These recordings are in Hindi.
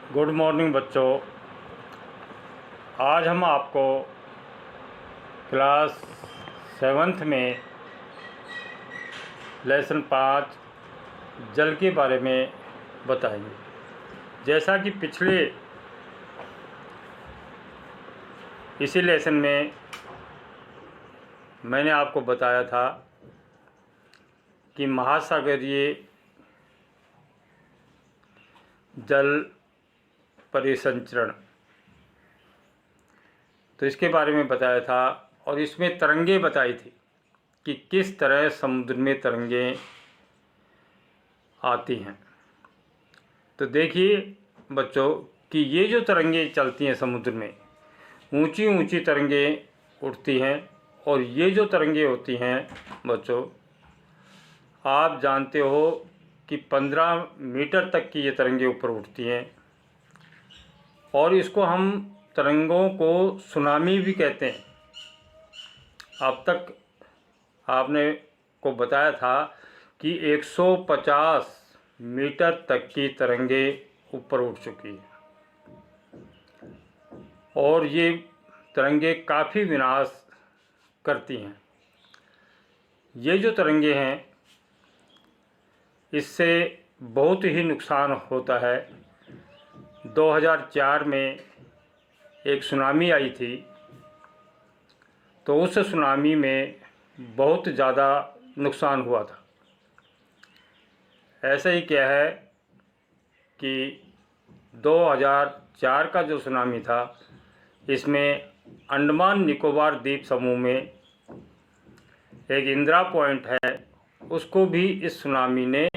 गुड मॉर्निंग बच्चों। आज हम आपको क्लास 7th में लेसन 5 जल के बारे में बताएंगे। जैसा कि पिछले इसी लेसन में मैंने आपको बताया था कि महासागरीय जल परिसंचरण, तो इसके बारे में बताया था और इसमें तरंगें बताई थी कि किस तरह समुद्र में तरंगें आती हैं। तो देखिए बच्चों कि ये जो तरंगें चलती हैं समुद्र में, ऊंची ऊंची तरंगें उठती हैं और ये जो तरंगें होती हैं बच्चों, आप जानते हो कि 15 मीटर तक की ये तरंगें ऊपर उठती हैं और इसको हम तरंगों को सुनामी भी कहते हैं। अब तक आपने को बताया था कि 150 मीटर तक की तरंगें ऊपर उठ चुकी हैं और ये तरंगें काफ़ी विनाश करती हैं। ये जो तरंगें हैं इससे बहुत ही नुकसान होता है। 2004 में एक सुनामी आई थी, तो उस सुनामी में बहुत ज़्यादा नुकसान हुआ था। ऐसा ही क्या है कि 2004 का जो सुनामी था, इसमें अंडमान निकोबार द्वीप समूह में एक इंदिरा पॉइंट है, उसको भी इस सुनामी ने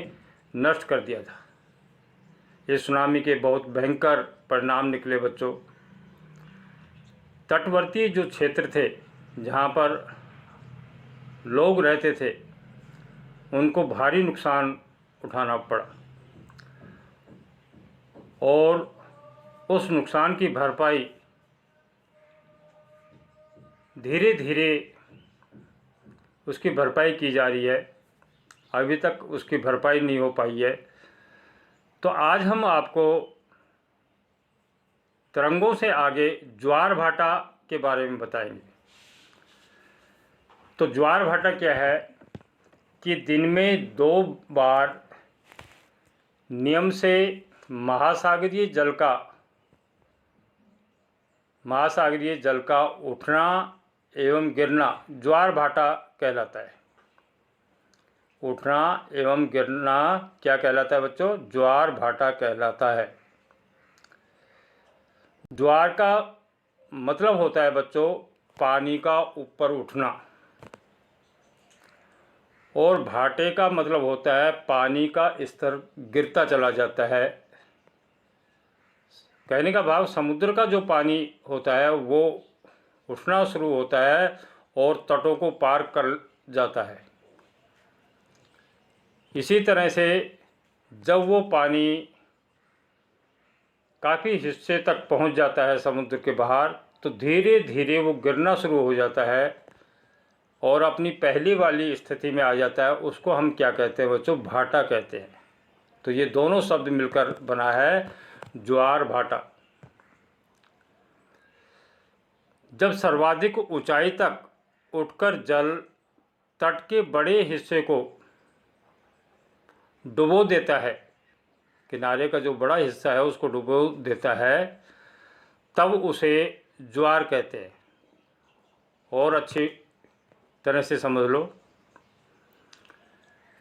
नष्ट कर दिया था। इस सुनामी के बहुत भयंकर परिणाम निकले बच्चों। तटवर्ती जो क्षेत्र थे, जहाँ पर लोग रहते थे, उनको भारी नुकसान उठाना पड़ा और उस नुकसान की भरपाई धीरे धीरे उसकी भरपाई की जा रही है। अभी तक उसकी भरपाई नहीं हो पाई है। तो आज हम आपको तरंगों से आगे ज्वार भाटा के बारे में बताएंगे। तो ज्वार भाटा क्या है कि दिन में 2 बार नियम से महासागरीय जल का उठना एवं गिरना ज्वार भाटा कहलाता है। उठना एवं गिरना क्या कहलाता है बच्चों? ज्वार भाटा कहलाता है। ज्वार का मतलब होता है बच्चों पानी का ऊपर उठना, और भाटे का मतलब होता है पानी का स्तर गिरता चला जाता है। कहने का भाव समुद्र का जो पानी होता है वो उठना शुरू होता है और तटों को पार कर जाता है। इसी तरह से जब वो पानी काफ़ी हिस्से तक पहुंच जाता है समुद्र के बाहर, तो धीरे धीरे वो गिरना शुरू हो जाता है और अपनी पहली वाली स्थिति में आ जाता है। उसको हम क्या कहते हैं बच्चों? भाटा कहते हैं। तो ये दोनों शब्द मिलकर बना है ज्वार भाटा। जब सर्वाधिक ऊंचाई तक उठकर जल तट के बड़े हिस्से को डुबो देता है, किनारे का जो बड़ा हिस्सा है उसको डुबो देता है, तब उसे ज्वार कहते हैं। और अच्छी तरह से समझ लो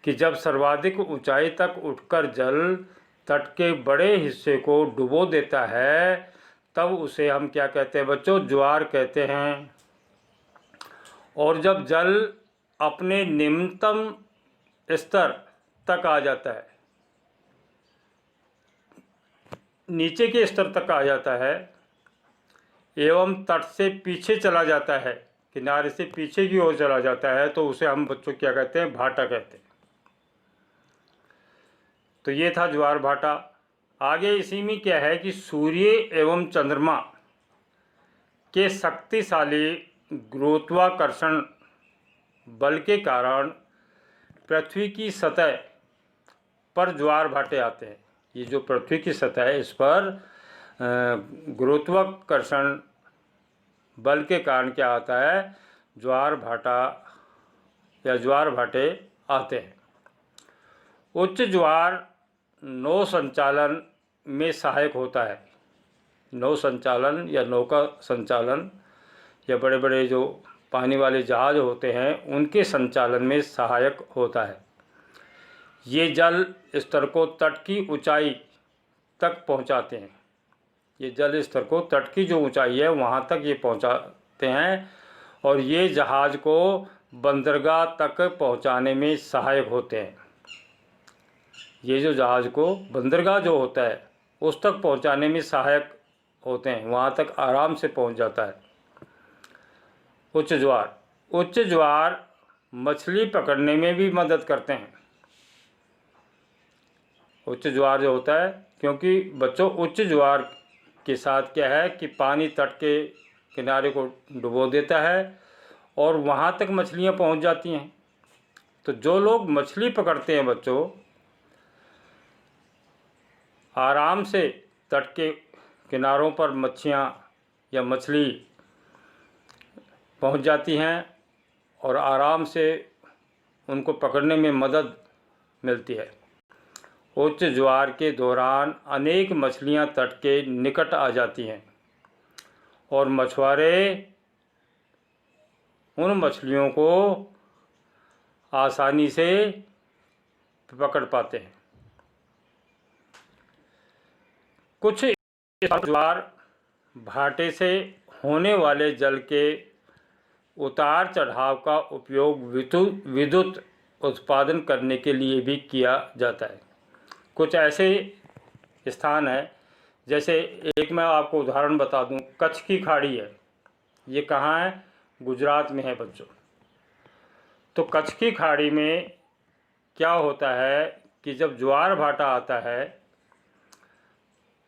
कि जब सर्वाधिक ऊंचाई तक उठकर जल तट के बड़े हिस्से को डुबो देता है, तब उसे हम क्या कहते हैं बच्चों? ज्वार कहते हैं। और जब जल अपने निम्नतम स्तर तक आ जाता है, नीचे के स्तर तक आ जाता है एवं तट से पीछे चला जाता है, किनारे से पीछे की ओर चला जाता है, तो उसे हम बच्चों क्या कहते हैं? भाटा कहते हैं। तो ये था ज्वार भाटा। आगे इसी में क्या है कि सूर्य एवं चंद्रमा के शक्तिशाली गुरुत्वाकर्षण बल के कारण पृथ्वी की सतह पर ज्वार भाटे आते हैं। ये जो पृथ्वी की सतह है, इस पर गुरुत्वाकर्षण बल के कारण क्या आता है, ज्वार भाटा या ज्वार भाटे आते हैं। उच्च ज्वार नौ संचालन में सहायक होता है। नौ संचालन या नौका संचालन या बड़े बड़े जो पानी वाले जहाज होते हैं उनके संचालन में सहायक होता है। ये जल स्तर को तट की ऊंचाई तक पहुंचाते हैं। ये जल स्तर को तट की जो ऊंचाई है वहाँ तक ये पहुंचाते हैं और ये जहाज को बंदरगाह तक पहुंचाने में सहायक होते हैं। ये जो जहाज को बंदरगाह जो होता है उस तक पहुंचाने में सहायक होते हैं, वहाँ तक आराम से पहुंच जाता है। उच्च ज्वार मछली पकड़ने में भी मदद करते हैं। उच्च ज्वार जो होता है, क्योंकि बच्चों उच्च ज्वार के साथ क्या है कि पानी तट के किनारे को डुबो देता है और वहाँ तक मछलियाँ पहुँच जाती हैं। तो जो लोग मछली पकड़ते हैं बच्चों, आराम से तट के किनारों पर मच्छियाँ या मछली पहुँच जाती हैं और आराम से उनको पकड़ने में मदद मिलती है। उच्च ज्वार के दौरान अनेक मछलियाँ तट के निकट आ जाती हैं और मछुआरे उन मछलियों को आसानी से पकड़ पाते हैं। कुछ ज्वार भाटे से होने वाले जल के उतार चढ़ाव का उपयोग विद्युत उत्पादन करने के लिए भी किया जाता है। कुछ ऐसे स्थान है, जैसे एक मैं आपको उदाहरण बता दूं, कच्छ की खाड़ी है। ये कहाँ है? गुजरात में है बच्चों। तो कच्छ की खाड़ी में क्या होता है कि जब ज्वार भाटा आता है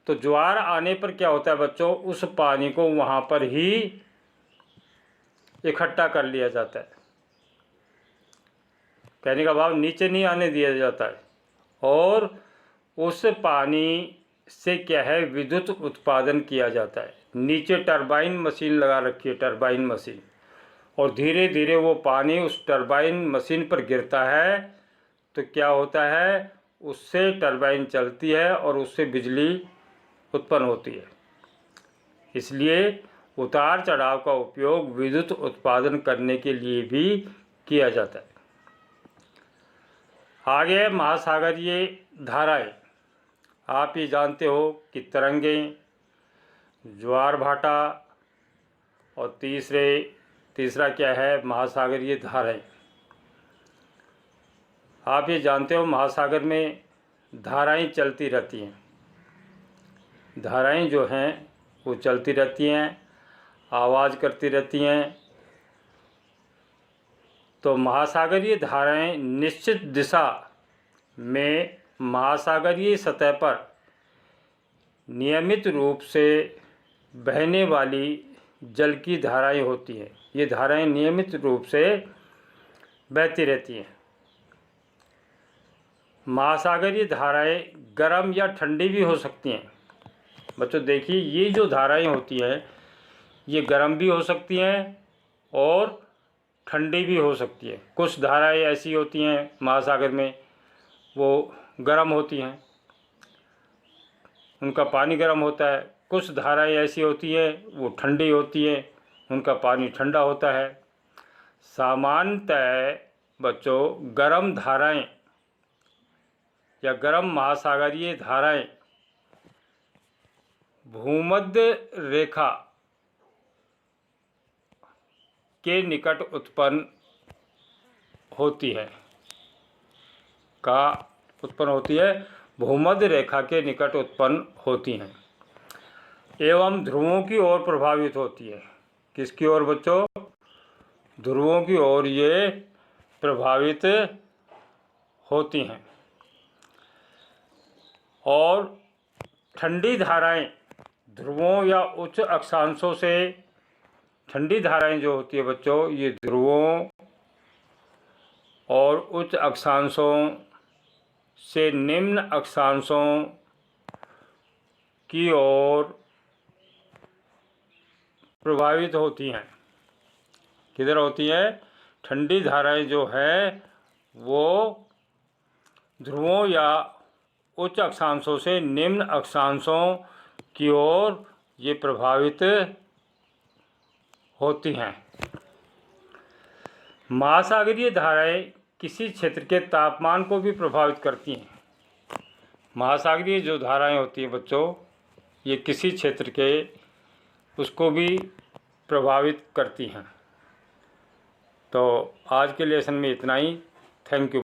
तो ज्वार आने पर क्या होता है बच्चों, उस पानी को वहाँ पर ही इकट्ठा कर लिया जाता है। कहने का भाव नीचे नहीं आने दिया जाता है और उस पानी से क्या है, विद्युत उत्पादन किया जाता है। नीचे टरबाइन मशीन लगा रखी है, टरबाइन मशीन, और धीरे धीरे वो पानी उस टरबाइन मशीन पर गिरता है तो क्या होता है, उससे टरबाइन चलती है और उससे बिजली उत्पन्न होती है। इसलिए उतार चढ़ाव का उपयोग विद्युत उत्पादन करने के लिए भी किया जाता है। आगे महासागरीय धाराएं। आप ये जानते हो कि तरंगें, ज्वार भाटा और तीसरा क्या है, महासागरीय धाराएं। आप ये जानते हो महासागर में धाराएं चलती रहती हैं। धाराएं जो हैं वो चलती रहती हैं, आवाज़ करती रहती हैं। तो महासागरीय धाराएं निश्चित दिशा में महासागरीय सतह पर नियमित रूप से बहने वाली जल की धाराएं होती हैं। ये धाराएं नियमित रूप से बहती रहती हैं। महासागरीय धाराएं गर्म या ठंडी भी हो सकती हैं। बच्चों देखिए, ये जो धाराएं होती हैं ये गर्म भी हो सकती हैं और ठंडी भी हो सकती है। कुछ धाराएं ऐसी होती हैं महासागर में वो गर्म होती हैं, उनका पानी गर्म होता है। कुछ धाराएं ऐसी होती हैं वो ठंडी होती हैं, उनका पानी ठंडा होता है। सामान्यतः बच्चों गर्म धाराएं या गर्म महासागरीय धाराएं भूमध्य रेखा के निकट उत्पन्न होती है। भूमध्य रेखा के निकट उत्पन्न होती हैं एवं ध्रुवों की ओर प्रभावित होती है। किसकी ओर बच्चों? ध्रुवों की ओर ये प्रभावित होती हैं। और ठंडी धाराएं ध्रुवों या उच्च अक्षांशों से, ठंडी धाराएं जो होती है बच्चों ये ध्रुवों और उच्च अक्षांशों से निम्न अक्षांशों की ओर प्रभावित होती हैं। किधर होती है? ठंडी धाराएं जो है वो ध्रुवों या उच्च अक्षांशों से निम्न अक्षांशों की ओर ये प्रभावित होती हैं। महासागरीय धाराएं किसी क्षेत्र के तापमान को भी प्रभावित करती हैं। महासागरीय जो धाराएं होती हैं बच्चों, ये किसी क्षेत्र के उसको भी प्रभावित करती हैं। तो आज के लेसन में इतना ही। Thank you.